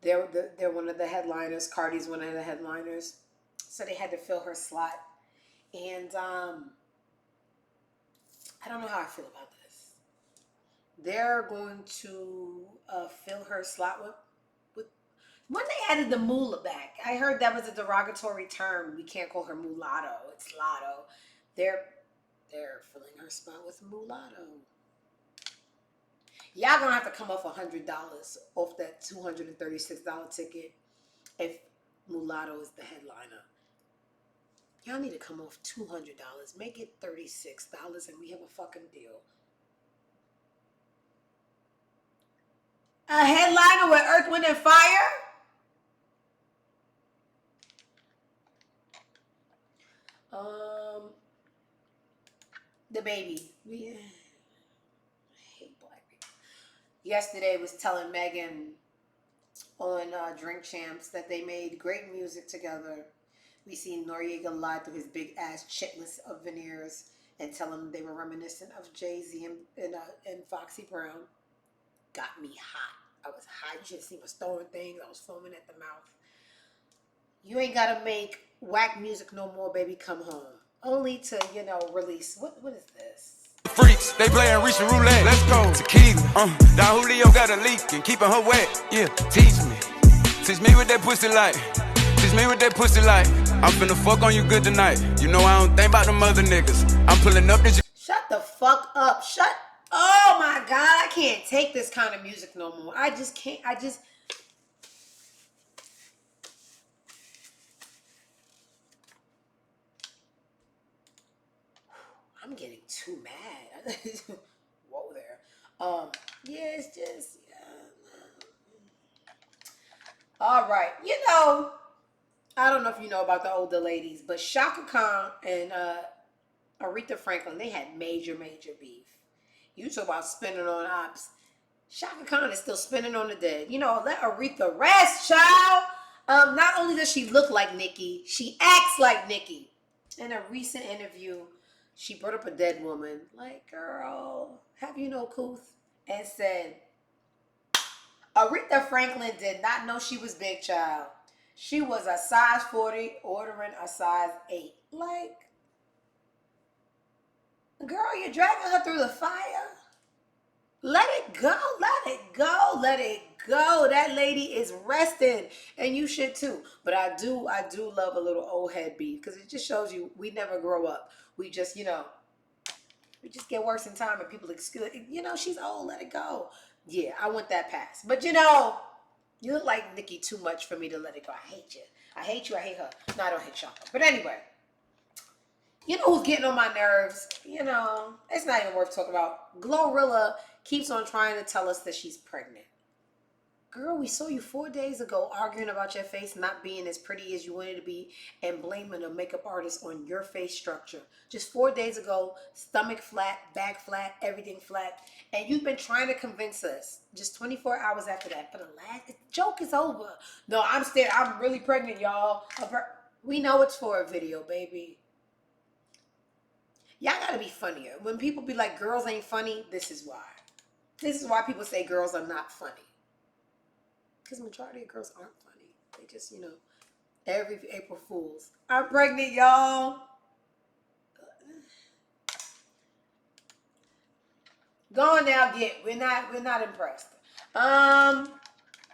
They're one of the headliners. Cardi's one of the headliners. So they had to fill her slot. And I don't know how I feel about this. They're going to fill her slot with when they added the moolah back. I heard that was a derogatory term. We can't call her mulatto. It's lotto. They're filling her spot with mulatto. Y'all gonna have to come off $100 off that $236 ticket if mulatto is the headliner. Y'all need to come off $200. Make it $36 and we have a fucking deal. A headliner with Earth, Wind, and Fire? The baby. I hate black people. Yesterday was telling Megan on Drink Champs that they made great music together. We seen Noriega lie through his big ass chitless of veneers and tell him they were reminiscent of Jay-Z and Foxy Brown. Got me hot. I was hot. You should see me throwing things. I was foaming at the mouth. You ain't gotta make whack music no more, baby. Come home. Only to, release. What is this? Freaks, they playing Russian roulette. Let's go. Tequila. Don Julio got a leak and keeping her wet. Yeah, teach me. Teach me what that pussy like. Teach me what that pussy like. I'm finna fuck on you good tonight. You know I don't think about them other niggas. I'm pulling up this. Shut the fuck up. Oh my God. I can't take this kind of music no more. I just can't. I'm getting too mad. Whoa there. Yeah, it's just, all right. You know, I don't know if you know about the older ladies, but Shaka Khan and Aretha Franklin, they had major beef. You talk about spinning on ops. Shaka Khan is still spinning on the dead. You know, let Aretha rest, child. Not only does she look like Nicki, she acts like Nicki. In a recent interview, she brought up a dead woman. Like, girl, have you no couth? And said, Aretha Franklin did not know she was big, child. She was a size 40 ordering a size 8. Like, girl, you're dragging her through the fire. Let it go, let it go, let it go. That lady is resting, and you should too. But I do love a little old head beef because it just shows you we never grow up. We just, you know, we just get worse in time, and people excuse. You know, she's old. Let it go. Yeah, I want that pass. But you know, you look like Nicki too much for me to let it go. I hate you. I hate you. I hate her. No, I don't hate Shaka. But anyway. You know who's getting on my nerves? You know, it's not even worth talking about. Glorilla keeps on trying to tell us that she's pregnant. Girl, we saw you 4 days ago arguing about your face not being as pretty as you wanted to be and blaming a makeup artist on your face structure. Just 4 days ago, stomach flat, back flat, everything flat. And you've been trying to convince us just 24 hours after that. For the last, the joke is over. No, I'm really pregnant, y'all. We know it's for a video, baby. Y'all gotta be funnier. When people be like, girls ain't funny, this is why. This is why people say girls are not funny. Because majority of girls aren't funny. They just, you know, every April Fool's. I'm pregnant, y'all. Go on now, we're not impressed.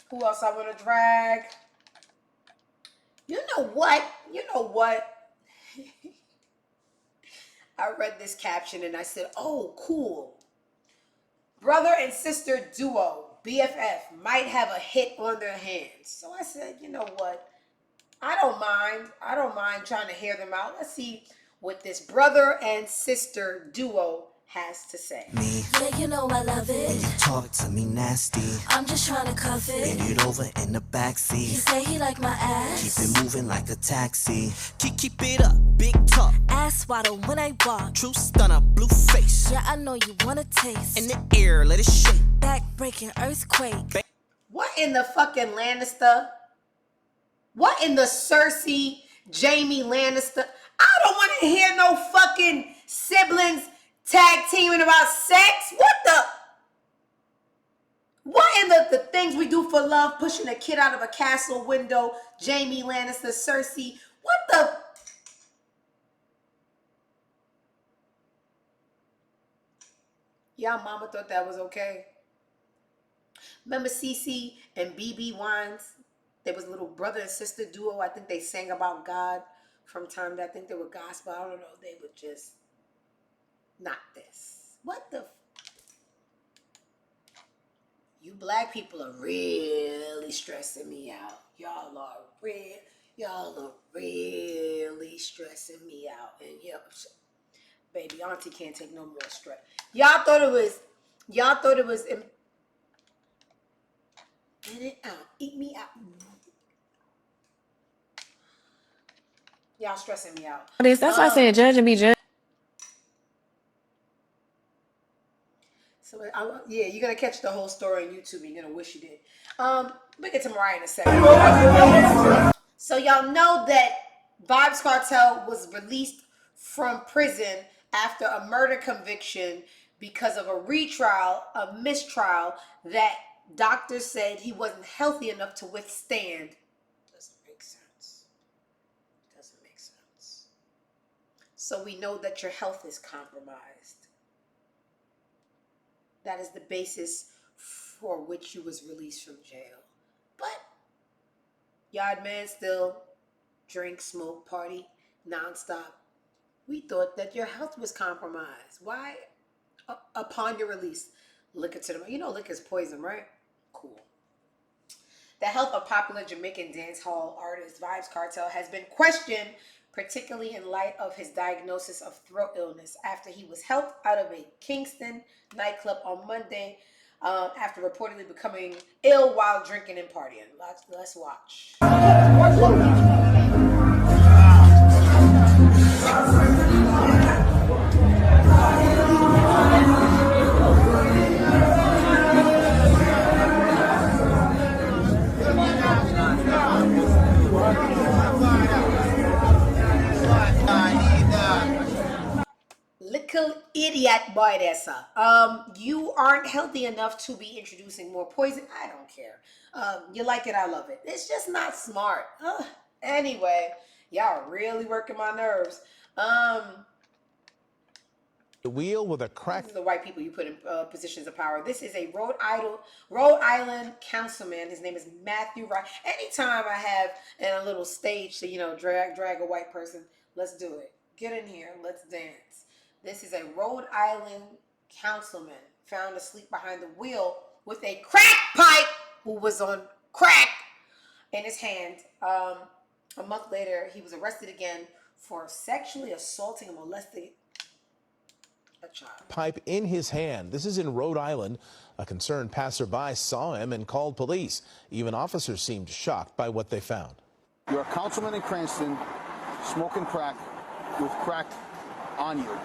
Who else I want to drag? You know what? I read this caption and I said, oh, cool. Brother and sister duo, BFF, might have a hit on their hands. So I said, you know what? I don't mind trying to hear them out. Let's see what this brother and sister duo has to say. Me. Yeah, you know I love it. When you talk to me nasty, I'm just trying to cuff it. Bend it over in the backseat. He say he like my ass. Keep it moving like a taxi. Keep it up, big talk. Ass waddle when I walk. True stunner, blue face. Yeah, I know you wanna taste. In the air, let it shake. Back breaking earthquake. What in the fucking Lannister? What in the Cersei, Jamie Lannister? I don't want to hear no fucking siblings tag teaming about sex. What in the things we do for love, pushing a kid out of a castle window, Jamie Lannister, Cersei. What the? Y'all mama thought that was okay. Remember Cece and BB Wines? There was a little brother and sister duo. I think they sang about God from time to, I think they were gospel. I don't know. They were just not this. What the? You black people are really stressing me out. Y'all are really stressing me out. And baby, auntie can't take no more stress. Y'all thought it was get it out. Eat me out. Y'all stressing me out. That's why I said judge and be judged. So yeah, you're gonna catch the whole story on YouTube. You're gonna wish you did. We'll get to Mariah in a second. So y'all know that Vybz Cartel was released from prison after a murder conviction because of a retrial, a mistrial that doctors said he wasn't healthy enough to withstand. Doesn't make sense. So we know that your health is compromised. That is the basis for which you was released from jail. But Yard Man still drink, smoke, party, nonstop. We thought that your health was compromised. Why? Upon your release, liquor to them. You know liquor's poison, right? Cool. The health of popular Jamaican dancehall artist Vybz Cartel has been questioned particularly in light of his diagnosis of throat illness after he was helped out of a Kingston nightclub on Monday after reportedly becoming ill while drinking and partying. Let's watch. Little idiot boy, that's you aren't healthy enough to be introducing more poison. I don't care. You like it, I love it. It's just not smart. Anyway, y'all really working my nerves. The wheel with a crack. This is the white people you put in positions of power. This is a Rhode Island councilman. His name is Matthew Wright. Anytime I have a little stage to, drag a white person, let's do it. Get in here. Let's dance. This is a Rhode Island councilman found asleep behind the wheel with a crack pipe who was on crack in his hand. A month later, he was arrested again for sexually assaulting and molesting a child. Pipe in his hand. This is in Rhode Island. A concerned passerby saw him and called police. Even officers seemed shocked by what they found. You're a councilman in Cranston smoking crack with crack on you.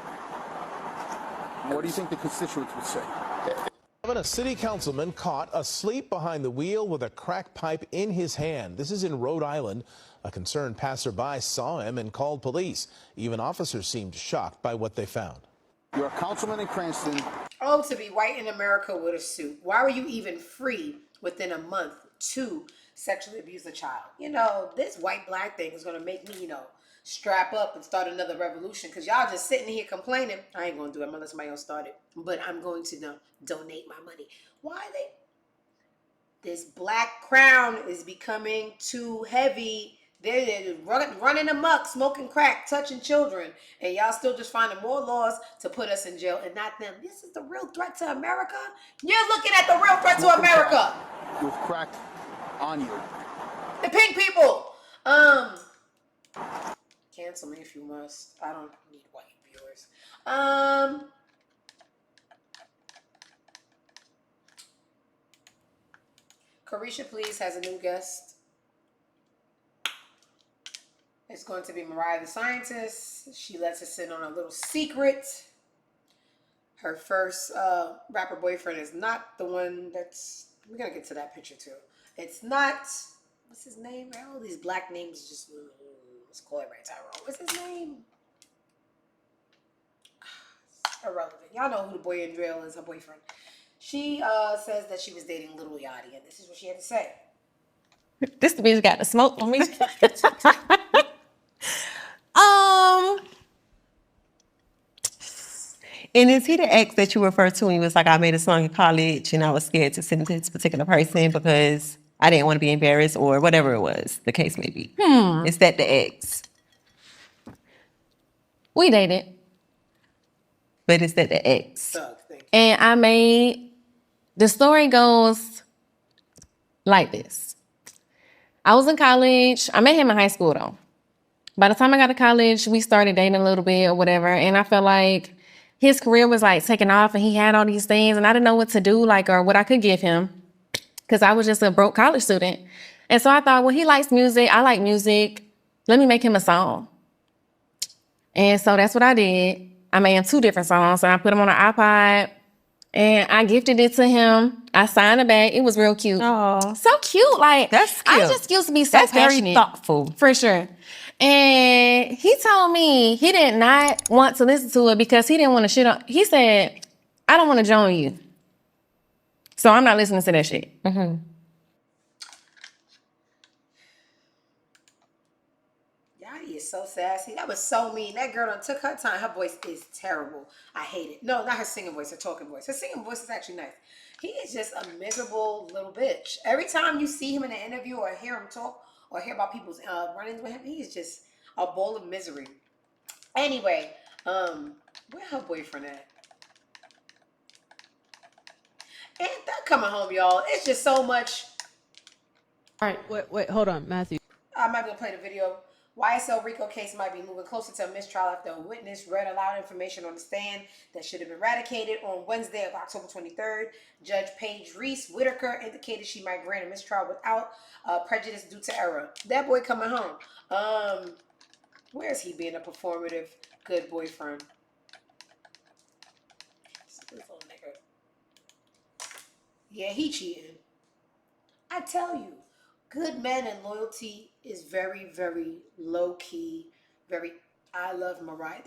What do you think the constituents would say? A city councilman caught asleep behind the wheel with a crack pipe in his hand. This is in Rhode Island. A concerned passerby saw him and called police. Even officers seemed shocked by what they found. You're a councilman in Cranston. Oh, to be white in America with a suit. Why were you even free within a month to sexually abuse a child? This white-black thing is going to make me, strap up and start another revolution, because y'all just sitting here complaining. I ain't going to do it unless somebody else started, but I'm going to donate my money. Why this black crown is becoming too heavy. They're running amok, smoking crack, touching children, and y'all still just finding more laws to put us in jail and not them. This is the real threat to America? You're looking at the real threat to America. With crack on you. The pink people. Cancel me if you must. I don't need white viewers. Carisha Please has a new guest. It's going to be Mariah the Scientist. She lets us in on a little secret. Her first rapper boyfriend is not the one that's... We're going to get to that picture too. It's not... What's his name? All these black names just... Let's call it right, Tyrone. What's his name? Irrelevant. Y'all know who the boy in drill is, her boyfriend. She says that she was dating Lil Yatchy, and this is what she had to say. This bitch got the smoke on me. And is he the ex that you referred to when you was like, I made a song in college and I was scared to send it to this particular person because I didn't want to be embarrassed or whatever it was, the case may be. Is that the ex? We dated. But is that the ex? And the story goes like this. I was in college. I met him in high school though. By the time I got to college, we started dating a little bit or whatever. And I felt like his career was like taking off and he had all these things and I didn't know what to do, or what I could give him. Because I was just a broke college student. And so I thought, well, he likes music. I like music. Let me make him a song. And so that's what I did. I made him 2 different songs. And I put them on an iPod. And I gifted it to him. I signed it back. It was real cute. Oh, so cute. Like, that's cute. I just used to be so passionate. Very thoughtful. For sure. And he told me he did not want to listen to it because he didn't want to shit on. He said, I don't want to join you. So I'm not listening to that shit. Yandy is so sassy. That was so mean. That girl done took her time. Her voice is terrible. I hate it. No, not her singing voice, her talking voice. Her singing voice is actually nice. He is just a miserable little bitch. Every time you see him in an interview or hear him talk or hear about people's run-ins with him, he is just a bowl of misery. Anyway, where her boyfriend at? And they're coming home, y'all. It's just so much. All right, wait, hold on, Matthew. I'm not gonna play the video, YSL RICO case might be moving closer to a mistrial after a witness read aloud information on the stand that should have been eradicated. On Wednesday of October 23rd, Judge Paige Reese Whitaker indicated she might grant a mistrial without prejudice due to error. That boy coming home. Where's he being a performative good boyfriend? This little nigga. Yeah, he cheating. I tell you, good men and loyalty is very, very low-key, very, I love Mariah.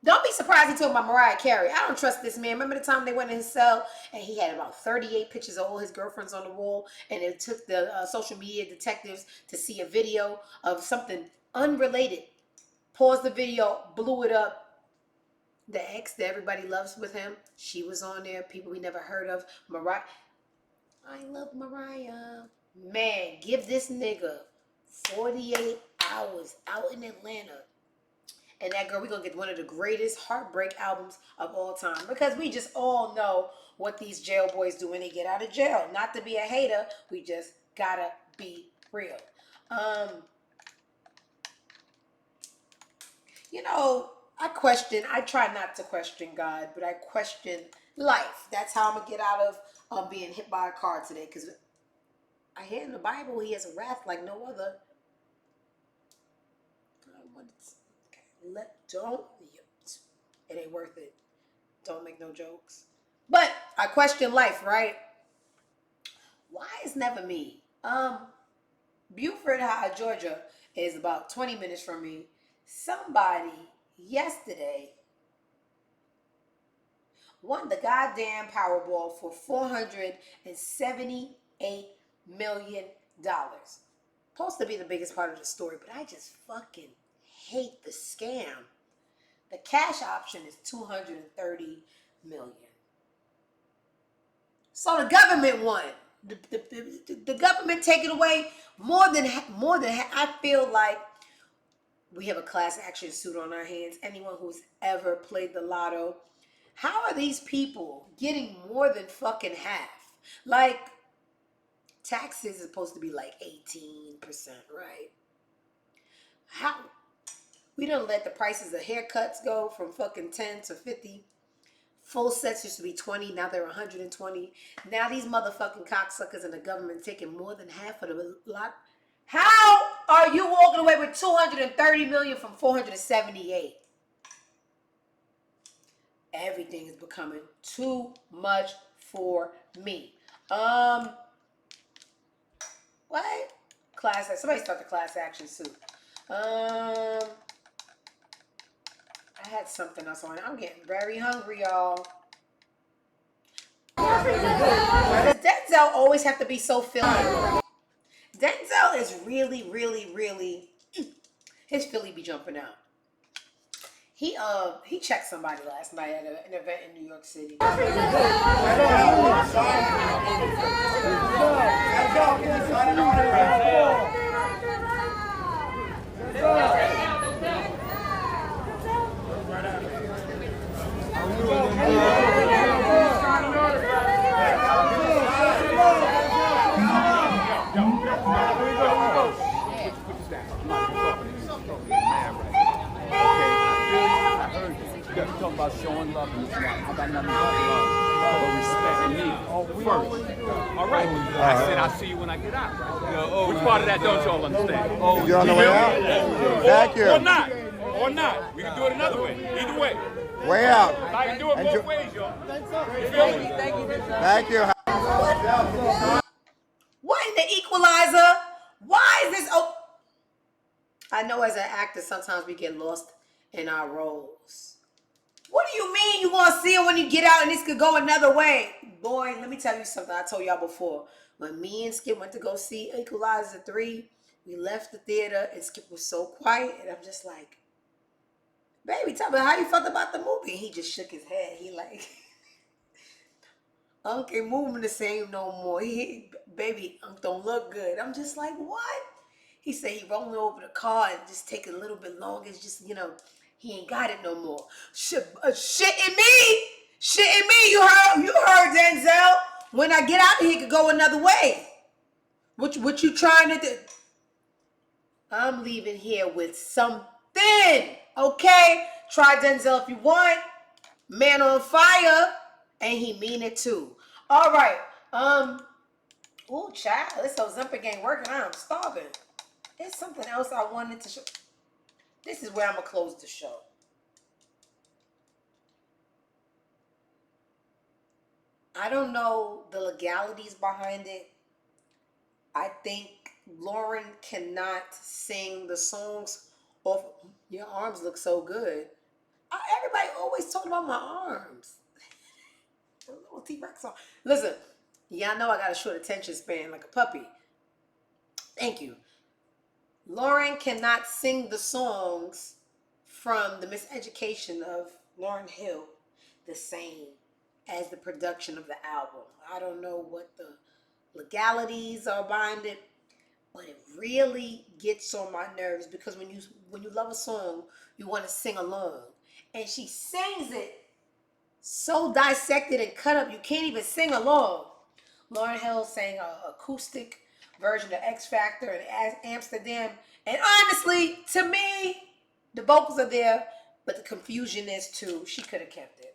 Don't be surprised he talking about Mariah Carey. I don't trust this man. Remember the time they went in his cell and he had about 38 pictures of all his girlfriends on the wall, and it took the social media detectives to see a video of something unrelated. Paused the video, blew it up. The ex that everybody loves with him, she was on there. People we never heard of. Mariah. I love Mariah. Man, give this nigga 48 hours out in Atlanta. And that girl, we're going to get one of the greatest heartbreak albums of all time. Because we just all know what these jail boys do when they get out of jail. Not to be a hater, we just gotta be real. You know, I try not to question God, but I question life. That's how I'm going to get out of being hit by a car today. Because I hear in the Bible, he has a wrath like no other. It ain't worth it. Don't make no jokes. But I question life, right? Why is never me? Buford, Georgia is about 20 minutes from me. Somebody yesterday won the goddamn Powerball for $478 million. Supposed to be the biggest part of the story, but I just fucking hate the scam. The cash option is $230 million. So the government won. The government taking away more than I feel like we have a class action suit on our hands. Anyone who's ever played the lotto, how are these people getting more than fucking half? Like, taxes is supposed to be like 18%, right? How? We don't let the prices of haircuts go from fucking 10 to 50. Full sets used to be 20, now they're 120. Now these motherfucking cocksuckers in the government taking more than half of the lot. How are you walking away with $230 million from $478? Everything is becoming too much for me. What? Somebody start the class action suit. I had something else on it. I'm getting very hungry, y'all. Does Denzel always have to be so filthy? Denzel is really, really, really, his Philly be jumping out. He checked somebody last night at an event in New York City. Talking about showing love and I got nothing but love. But respect me first. All right. I said I'll see you when I get out. Which part of that don't y'all understand? You're on the way out? Thank you. Or not. Or not. We can do it another way. Either way. Way out. I can do it both ways, y'all. Thank you. What in the Equalizer? Why is this? Oh, I know as an actor, sometimes we get lost in our roles. What do you mean you gonna see it when you get out and this could go another way? Boy, let me tell you something I told y'all before. When me and Skip went to go see Equalizer 3, we left the theater and Skip was so quiet and I'm just like, baby, tell me how you felt about the movie. And he just shook his head. He like, Unc ain't moving the same no more. Baby, Unc don't look good. I'm just like, what? He said he rolling over the car and just take a little bit longer. It's just, he ain't got it no more. Shitting me. You heard Denzel. When I get out of here, it could go another way. What you trying to do? I'm leaving here with something. Okay? Try Denzel if you want. Man on fire. And he mean it too. All right. Oh, child. This Ozempic ain't working. I'm starving. There's something else I wanted to show. This is where I'm going to close the show. I don't know the legalities behind it. I think Lauren cannot sing the songs off. Your arms look so good. Everybody always talking about my arms. A little T-Rex on. Listen, y'all know I got a short attention span like a puppy. Thank you. Lauren cannot sing the songs from the Miseducation of Lauryn Hill the same as the production of the album. I don't know what the legalities are behind it, but it really gets on my nerves because when you love a song, you want to sing along. And she sings it so dissected and cut up, you can't even sing along. Lauryn Hill sang an acoustic version of X Factor in Amsterdam. And honestly, to me, the vocals are there, but the confusion is too. She could have kept it.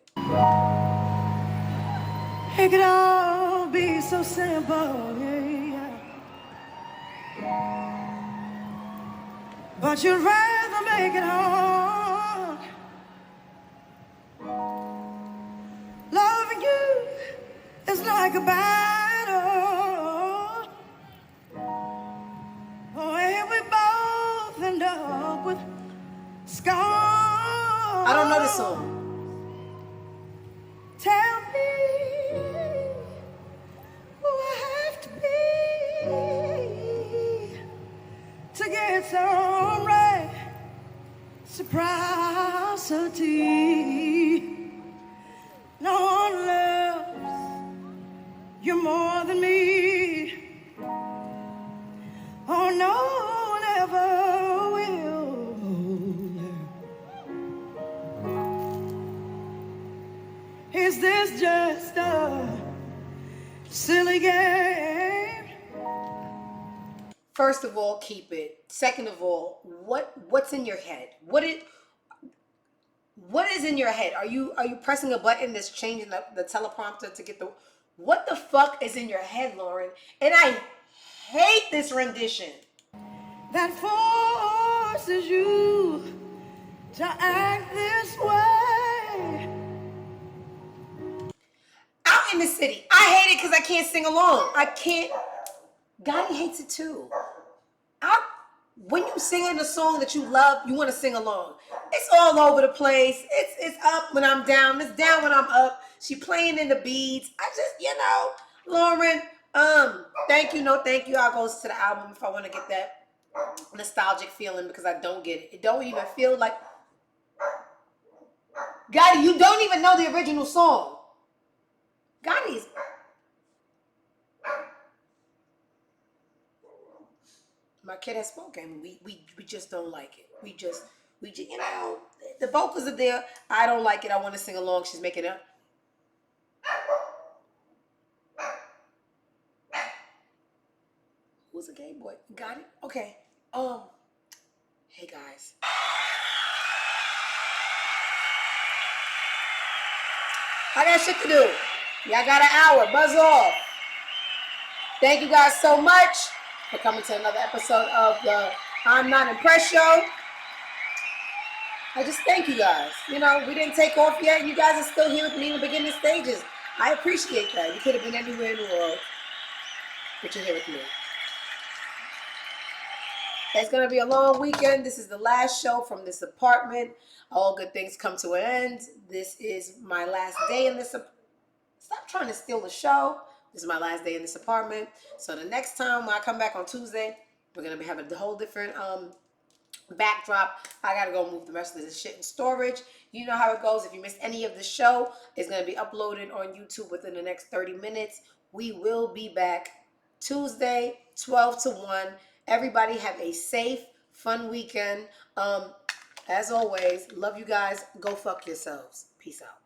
It could all be so simple, yeah. But you'd rather make it hard. Loving you is like a battle. Oh, and we both end up with scars. I don't know this song. Tell me who I have to be to get some reciprocity. No one loves you more than me. Oh, no one ever will. Is this just a silly game? First of all, keep it. Second of all, what's in your head? What is in your head? Are you pressing a button that's changing the teleprompter to get the... What the fuck is in your head, Lauren? And I hate this rendition. That forces you to act this way. Out in the city. I hate it because I can't sing along. I can't. Gotti hates it too. When you sing in a song that you love, you want to sing along. It's all over the place. It's up when I'm down. It's down when I'm up. She playing in the beats. I just, Lauren, thank you, no thank you. I'll go to the album if I want to get that nostalgic feeling because I don't get it. It don't even feel like... Gotti, you don't even know the original song. Gotti's... My kid has spoken. We just don't like it. We just, the vocals are there. I don't like it. I want to sing along. She's making it up. Who's a gay boy? Got it? Okay. Hey guys. I got shit to do. Y'all got an hour. Buzz off. Thank you guys so much for coming to another episode of the I'm Not Impressed show. I just thank you guys. We didn't take off yet. You guys are still here with me in the beginning stages. I appreciate that. You could have been anywhere in the world, but you're here with me. It's going to be a long weekend. This is the last show from this apartment. All good things come to an end. This is my last day in this apartment. Stop trying to steal the show. This is my last day in this apartment. So the next time when I come back on Tuesday, we're going to be having a whole different backdrop. I got to go move the rest of this shit in storage. You know how it goes. If you missed any of the show, it's going to be uploaded on YouTube within the next 30 minutes. We will be back Tuesday, 12 to 1. Everybody have a safe, fun weekend. As always, love you guys. Go fuck yourselves. Peace out.